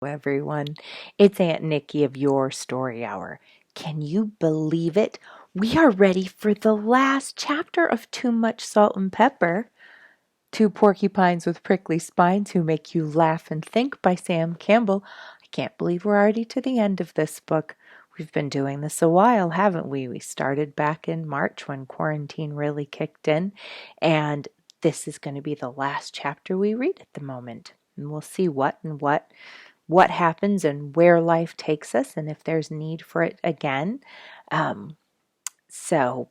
Everyone. It's Aunt Nikki of Your Story Hour. Can you believe it? We are ready for the last chapter of Too Much Salt and Pepper. Two Porcupines with Prickly Spines Who Make You Laugh and Think by Sam Campbell. I can't believe we're already to the end of this book. We've been doing this a while, haven't we? We started back in March when quarantine really kicked in, and this is going to be the last chapter we read at the moment. And we'll see what happens and where life takes us and if there's need for it again. So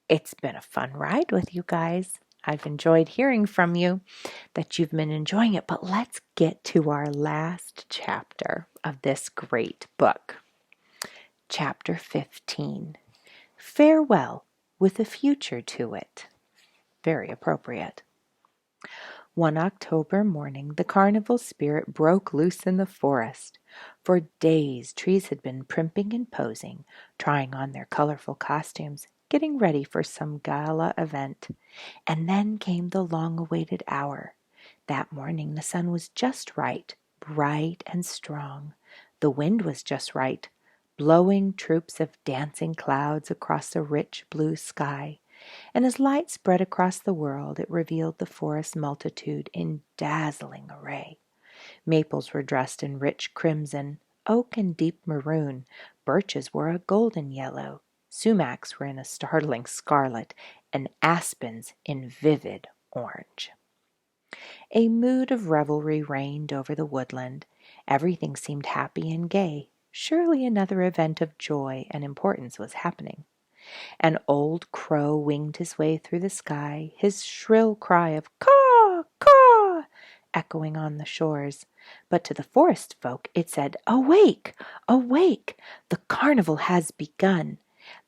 it's been a fun ride with you guys. I've enjoyed hearing from you that you've been enjoying it, but let's get to our last chapter of this great book. Chapter 15, Farewell with a Future to It. Very appropriate. One October morning, the carnival spirit broke loose in the forest. For days, trees had been primping and posing, trying on their colorful costumes, getting ready for some gala event. And then came the long-awaited hour. That morning, the sun was just right, bright and strong. The wind was just right, blowing troops of dancing clouds across a rich blue sky. And as light spread across the world, it revealed the forest multitude in dazzling array. Maples were dressed in rich crimson, oak in deep maroon, birches were a golden yellow, sumacs were in a startling scarlet, and aspens in vivid orange. A mood of revelry reigned over the woodland. Everything seemed happy and gay. Surely another event of joy and importance was happening. An old crow winged his way through the sky, his shrill cry of caw, caw, echoing on the shores. But to the forest folk it said, "Awake, awake! The carnival has begun.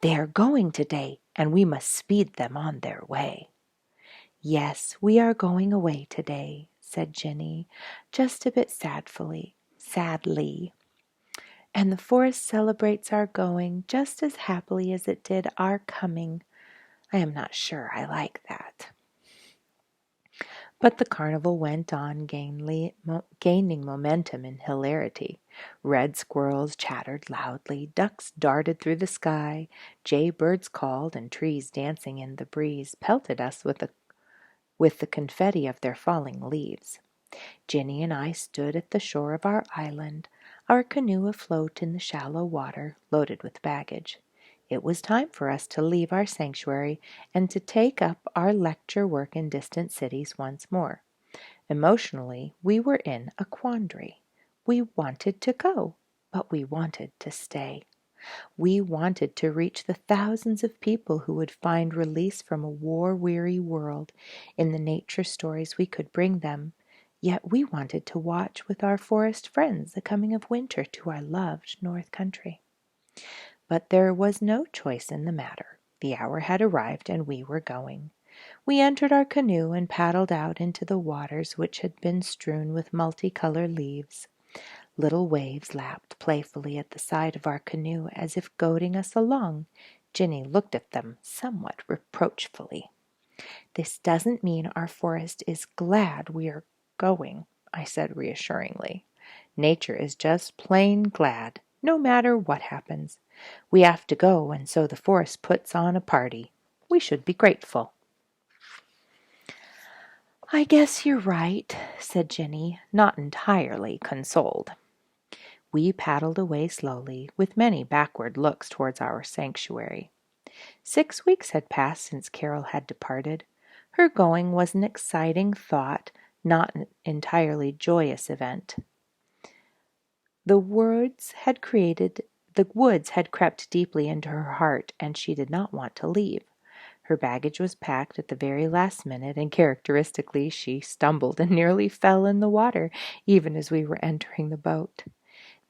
They are going today, and we must speed them on their way." "Yes, we are going away today," said Jenny, just a bit sadly. "And the forest celebrates our going just as happily as it did our coming. I am not sure I like that." But the carnival went on, gaining momentum and hilarity. Red squirrels chattered loudly, ducks darted through the sky, jaybirds called, and trees dancing in the breeze pelted us with the confetti of their falling leaves. Jenny and I stood at the shore of our island, our canoe afloat in the shallow water, loaded with baggage. It was time for us to leave our sanctuary and to take up our lecture work in distant cities once more. Emotionally, we were in a quandary. We wanted to go, but we wanted to stay. We wanted to reach the thousands of people who would find release from a war-weary world in the nature stories we could bring them. Yet we wanted to watch with our forest friends the coming of winter to our loved North Country. But there was no choice in the matter. The hour had arrived, and we were going. We entered our canoe and paddled out into the waters which had been strewn with multicolored leaves. Little waves lapped playfully at the side of our canoe as if goading us along. Jenny looked at them somewhat reproachfully. "This doesn't mean our forest is glad we are going," I said reassuringly. "Nature is just plain glad, no matter what happens. We have to go, and so the forest puts on a party. We should be grateful." "I guess you're right," said Jenny, not entirely consoled. We paddled away slowly, with many backward looks towards our sanctuary. 6 weeks had passed since Carol had departed. Her going was an exciting thought, not an entirely joyous event. The woods had crept deeply into her heart, and she did not want to leave. Her baggage was packed at the very last minute, and characteristically she stumbled and nearly fell in the water, even as we were entering the boat.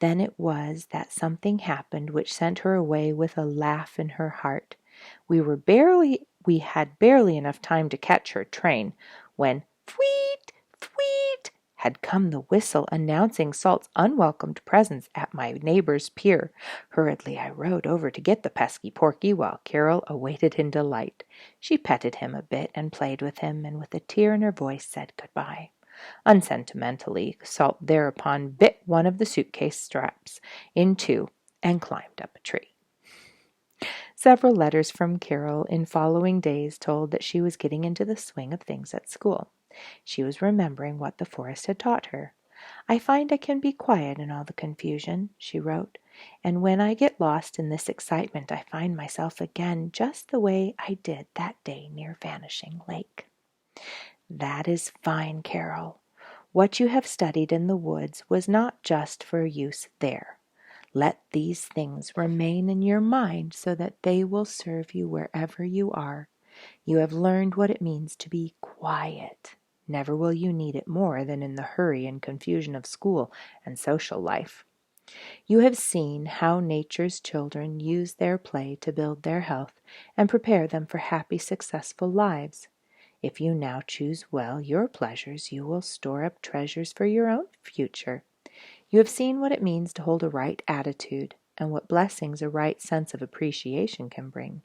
Then it was that something happened which sent her away with a laugh in her heart. We had barely enough time to catch her train when "Thweet, thweet" had come the whistle announcing Salt's unwelcomed presence at my neighbor's pier. Hurriedly I rowed over to get the pesky Porky while Carol awaited in delight. She petted him a bit and played with him, and with a tear in her voice said goodbye. Unsentimentally, Salt thereupon bit one of the suitcase straps in two and climbed up a tree. Several letters from Carol in following days told that she was getting into the swing of things at school. She was remembering what the forest had taught her. "I find I can be quiet in all the confusion," she wrote, "and when I get lost in this excitement I find myself again just the way I did that day near Vanishing Lake." That is fine, Carol. What you have studied in the woods was not just for use there. Let these things remain in your mind so that they will serve you wherever you are. You have learned what it means to be quiet. Never will you need it more than in the hurry and confusion of school and social life. You have seen how nature's children use their play to build their health and prepare them for happy, successful lives. If you now choose well your pleasures, you will store up treasures for your own future. You have seen what it means to hold a right attitude and what blessings a right sense of appreciation can bring.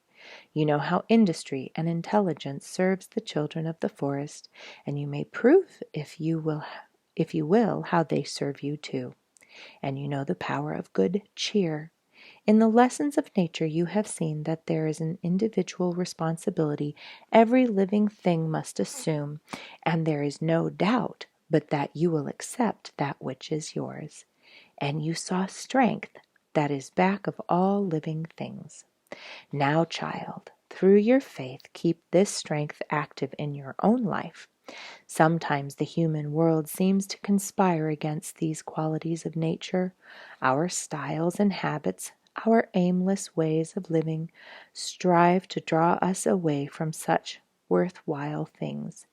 You know how industry and intelligence serves the children of the forest, and you may prove, if you will, how they serve you too. And you know the power of good cheer. In the lessons of nature you have seen that there is an individual responsibility every living thing must assume, and there is no doubt but that you will accept that which is yours. And you saw strength that is back of all living things. Now, child, through your faith, keep this strength active in your own life. Sometimes the human world seems to conspire against these qualities of nature. Our styles and habits, our aimless ways of living, strive to draw us away from such worthwhile things.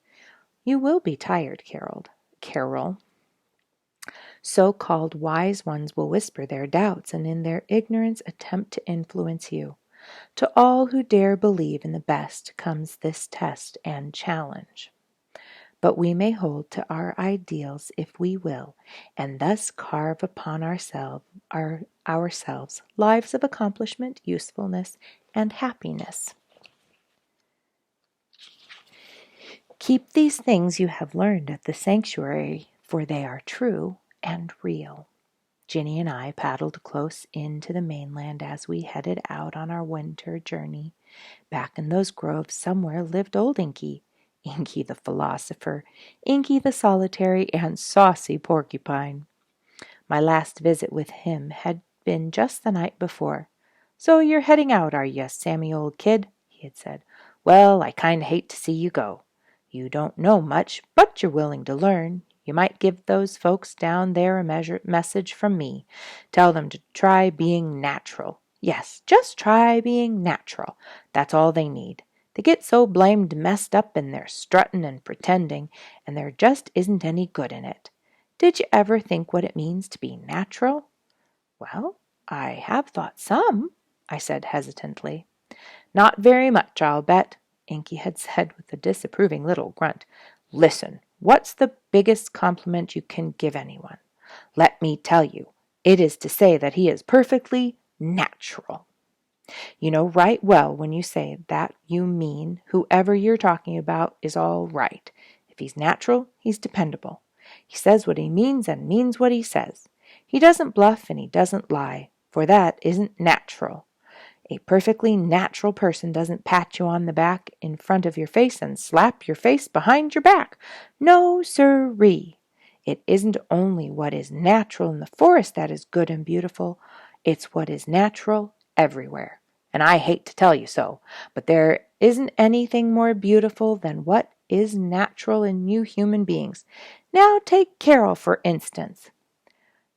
You will be tired, Carol. So-called wise ones will whisper their doubts and in their ignorance attempt to influence you. To all who dare believe in the best comes this test and challenge. But we may hold to our ideals if we will, and thus carve upon ourselves lives of accomplishment, usefulness, and happiness. Keep these things you have learned at the sanctuary, for they are true and real. Ginny and I paddled close in to the mainland as we headed out on our winter journey. Back in those groves somewhere lived old Inky. Inky the philosopher, Inky the solitary and saucy porcupine. My last visit with him had been just the night before. "So you're heading out, are you, Sammy, old kid?" he had said. "Well, I kind of hate to see you go. You don't know much, but you're willing to learn. You might give those folks down there a message from me. Tell them to try being natural. Yes, just try being natural. That's all they need. They get so blamed messed up in their strutting and pretending, and there just isn't any good in it. Did you ever think what it means to be natural?" "Well, I have thought some," I said hesitantly. "Not very much, I'll bet," Inky had said with a disapproving little grunt. "Listen, what's the biggest compliment you can give anyone? Let me tell you, it is to say that he is perfectly natural. You know right well when you say that you mean whoever you're talking about is all right. If he's natural, he's dependable. He says what he means and means what he says. He doesn't bluff and he doesn't lie, for that isn't natural. A perfectly natural person doesn't pat you on the back in front of your face and slap your face behind your back. No, sirree. It isn't only what is natural in the forest that is good and beautiful. It's what is natural everywhere. And I hate to tell you so, but there isn't anything more beautiful than what is natural in you human beings. Now take Carol, for instance."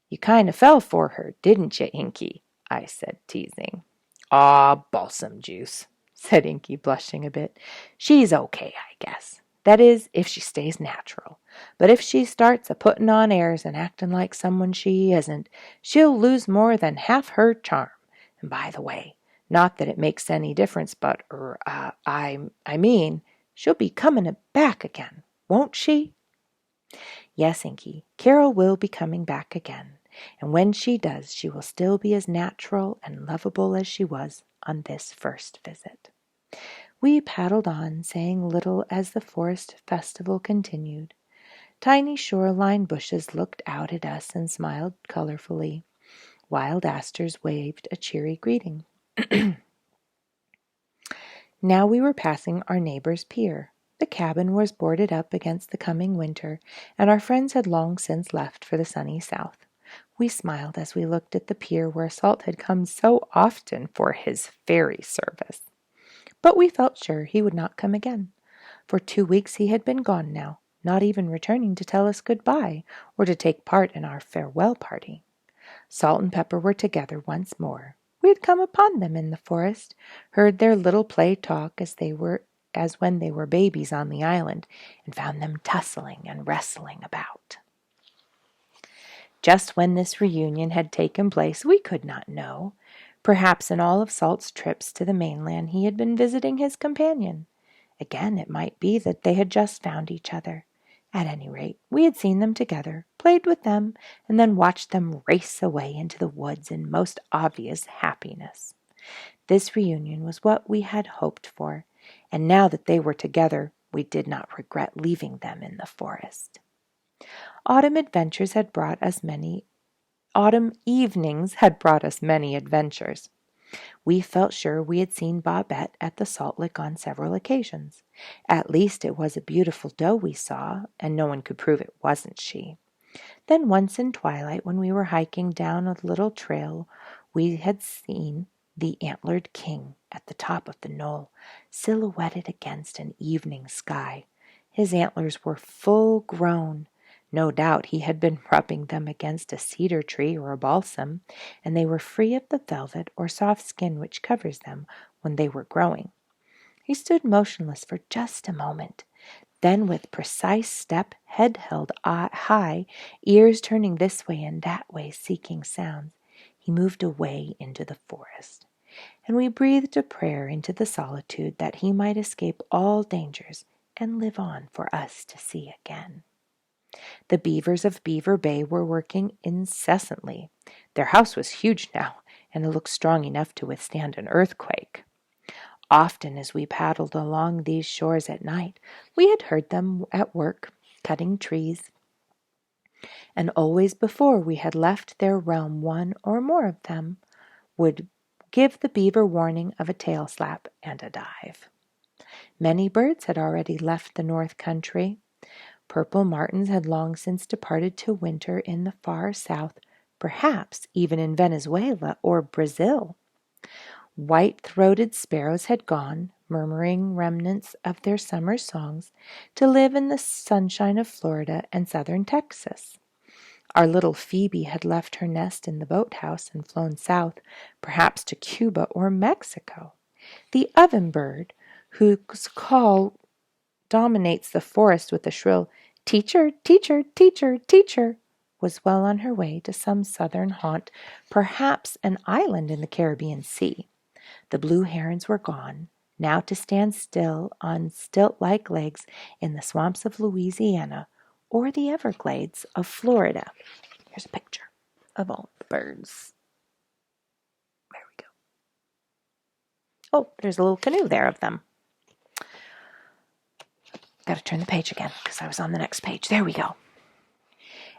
"You kind of fell for her, didn't you, Inky?" I said, teasing. "Aw, balsam juice," said Inky, blushing a bit. "She's okay, I guess. That is, if she stays natural. But if she starts a-putting on airs and acting like someone she isn't, she'll lose more than half her charm. And by the way, not that it makes any difference, but, I mean, she'll be coming back again, won't she?" "Yes, Inky, Carol will be coming back again. And when she does, she will still be as natural and lovable as she was on this first visit." We paddled on, saying little as the forest festival continued. Tiny shoreline bushes looked out at us and smiled colorfully. Wild asters waved a cheery greeting. Now we were passing our neighbor's pier. The cabin was boarded up against the coming winter, and our friends had long since left for the sunny south. We smiled as we looked at the pier where Salt had come so often for his ferry service. But we felt sure he would not come again. For 2 weeks he had been gone now, not even returning to tell us goodbye or to take part in our farewell party. Salt and Pepper were together once more. We had come upon them in the forest, heard their little play talk as when they were babies on the island, and found them tussling and wrestling about. Just when this reunion had taken place, we could not know. Perhaps in all of Salt's trips to the mainland he had been visiting his companion. Again, it might be that they had just found each other. At any rate, we had seen them together, played with them, and then watched them race away into the woods in most obvious happiness. This reunion was what we had hoped for, and now that they were together, we did not regret leaving them in the forest. Autumn evenings had brought us many adventures. We felt sure we had seen Bobette at the Salt Lick on several occasions. At least it was a beautiful doe we saw, and no one could prove it wasn't she. Then once in twilight, when we were hiking down a little trail, we had seen the antlered king at the top of the knoll, silhouetted against an evening sky. His antlers were full grown. No doubt he had been rubbing them against a cedar tree or a balsam, and they were free of the velvet or soft skin which covers them when they were growing. He stood motionless for just a moment. Then with precise step, head held high, ears turning this way and that way, seeking sounds, he moved away into the forest. And we breathed a prayer into the solitude that he might escape all dangers and live on for us to see again. The beavers of Beaver Bay were working incessantly. Their house was huge now, and it looked strong enough to withstand an earthquake. Often as we paddled along these shores at night, we had heard them at work, cutting trees, and always before we had left their realm one or more of them would give the beaver warning of a tail slap and a dive. Many birds had already left the north country. Purple martins had long since departed to winter in the far south, perhaps even in Venezuela or Brazil. White-throated sparrows had gone, murmuring remnants of their summer songs, to live in the sunshine of Florida and southern Texas. Our little Phoebe had left her nest in the boathouse and flown south, perhaps to Cuba or Mexico. The ovenbird, whose call dominates the forest with a shrill "Teacher, teacher, teacher, teacher," was well on her way to some southern haunt, perhaps an island in the Caribbean Sea. The blue herons were gone, now to stand still on stilt-like legs in the swamps of Louisiana or the Everglades of Florida. Here's a picture of all the birds. There we go. Oh, there's a little canoe there of them. Got to turn the page again because I was on the next page. There we go.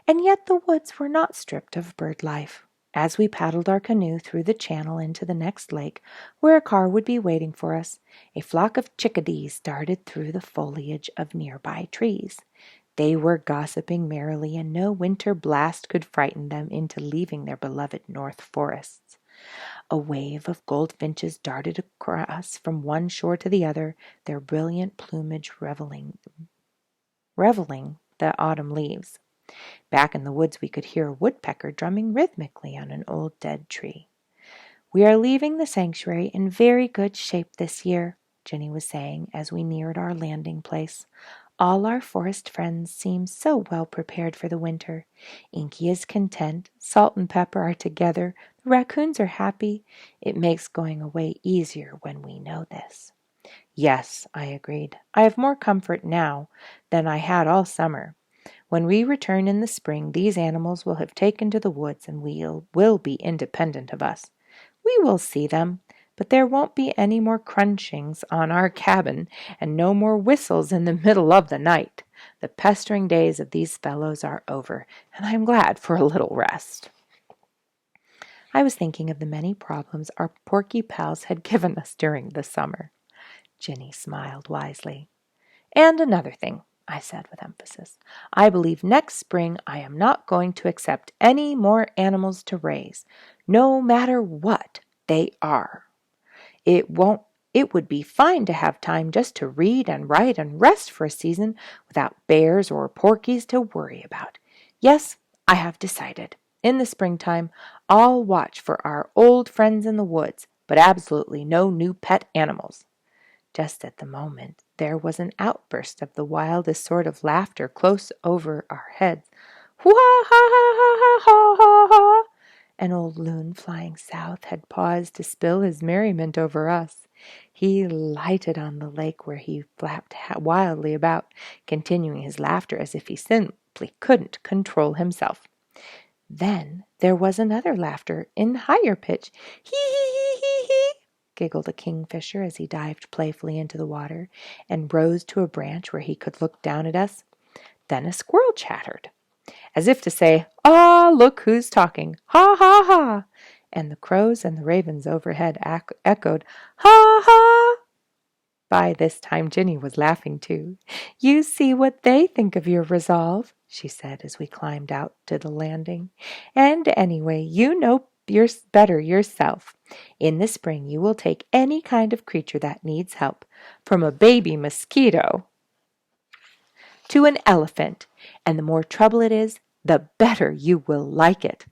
And yet the woods were not stripped of bird life. As we paddled our canoe through the channel into the next lake, where a car would be waiting for us, a flock of chickadees darted through the foliage of nearby trees. They were gossiping merrily, and no winter blast could frighten them into leaving their beloved north forests. A wave of goldfinches darted across from one shore to the other, their brilliant plumage reveling the autumn leaves. Back in the woods we could hear a woodpecker drumming rhythmically on an old dead tree. "We are leaving the sanctuary in very good shape this year," Jenny was saying as we neared our landing place. "All our forest friends seem so well prepared for the winter. Inky is content, Salt and Pepper are together, the raccoons are happy. It makes going away easier when we know this." "Yes," I agreed. "I have more comfort now than I had all summer. When we return in the spring, these animals will have taken to the woods and will be independent of us. We will see them, but there won't be any more crunchings on our cabin and no more whistles in the middle of the night. The pestering days of these fellows are over, and I am glad for a little rest. I was thinking of the many problems our porky pals had given us during the summer. Jenny smiled wisely. And another thing, I said with emphasis. I believe next spring I am not going to accept any more animals to raise, no matter what they are. It would be fine to have time just to read and write and rest for a season without bears or porkies to worry about. Yes, I have decided. In the springtime, I'll watch for our old friends in the woods, but absolutely no new pet animals. Just at the moment, there was an outburst of the wildest sort of laughter close over our heads. Wha ha ha ha ha ha ha! An old loon flying south had paused to spill his merriment over us. He lighted on the lake where he flapped wildly about, continuing his laughter as if he simply couldn't control himself. Then there was another laughter in higher pitch. Hee hee hee hee hee! Giggled a kingfisher as he dived playfully into the water and rose to a branch where he could look down at us. Then a squirrel chattered, as if to say, "Ah, look who's talking! Ha, ha, ha!" And the crows and the ravens overhead echoed, "Ha, ha!" By this time Jenny was laughing too. "You see what they think of your resolve," she said as we climbed out to the landing. "And anyway, you know better yourself. In the spring you will take any kind of creature that needs help, from a baby mosquito to an elephant, and the more trouble it is, the better you will like it."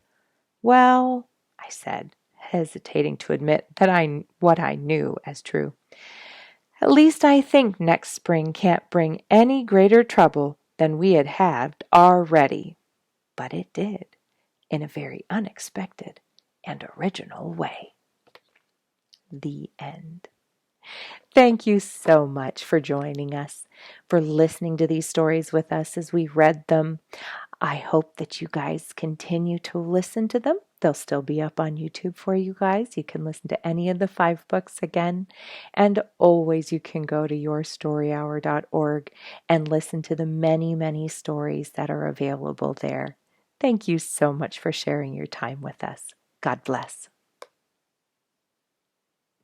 "Well," I said, hesitating to admit what I knew as true, "at least I think next spring can't bring any greater trouble than we had already." But it did, in a very unexpected and original way. The end. Thank you so much for joining us, for listening to these stories with us as we read them. I hope that you guys continue to listen to them. They'll still be up on YouTube for you guys. You can listen to any of the 5 books again. And always you can go to yourstoryhour.org and listen to the many, many stories that are available there. Thank you so much for sharing your time with us. God bless.